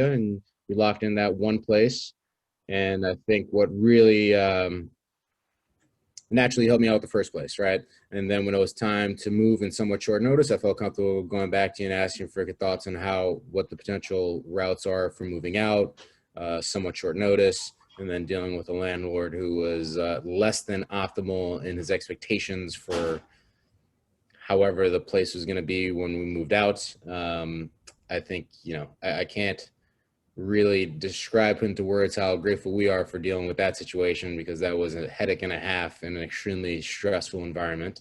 and we locked in that one place. And I think what really naturally helped me out with the first place, right? And then when it was time to move in somewhat short notice, I felt comfortable going back to you and asking for your thoughts on what the potential routes are for moving out, somewhat short notice, and then dealing with a landlord who was less than optimal in his expectations for however the place was going to be when we moved out. I think, I can't really describe into words how grateful we are for dealing with that situation, because that was a headache and a half in an extremely stressful environment.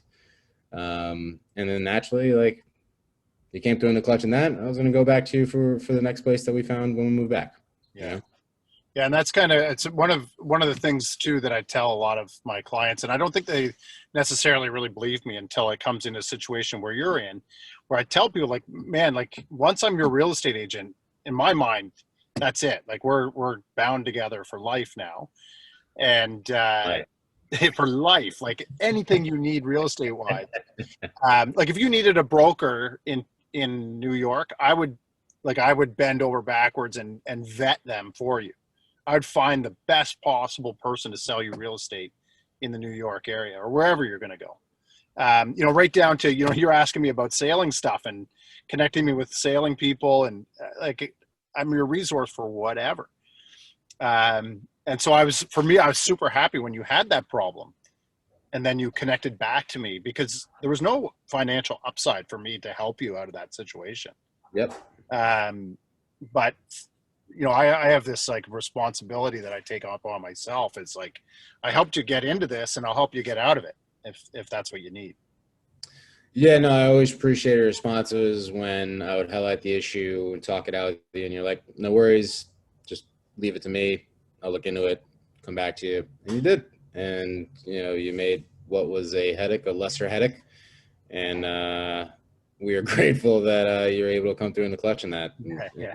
And then naturally, like, you came through in the clutch in that. I was going to go back to you for the next place that we found when we moved back. Yeah. Yeah, and that's kind of, it's one of the things too that I tell a lot of my clients, and I don't think they necessarily really believe me until it comes in a situation where you're in, where I tell people like, man, like once I'm your real estate agent, in my mind, that's it. Like we're bound together for life now, and Right. for life, like anything you need real estate wise. Like if you needed a broker in New York, I would bend over backwards and vet them for you. I'd find the best possible person to sell you real estate in the New York area or wherever you're going to go. Right down to, you're asking me about sailing stuff and connecting me with sailing people. And like, I'm your resource for whatever. And so I was super happy when you had that problem and then you connected back to me, because there was no financial upside for me to help you out of that situation. Yep. But I have this like responsibility that I take up on myself. It's like, I helped you get into this and I'll help you get out of it if that's what you need. Yeah, no, I always appreciate your responses when I would highlight the issue and talk it out with you, and you're like, no worries, just leave it to me. I'll look into it, come back to you. And you did. And, you made what was a headache a lesser headache. And we are grateful that you were able to come through in the clutch in that. Yeah, yeah.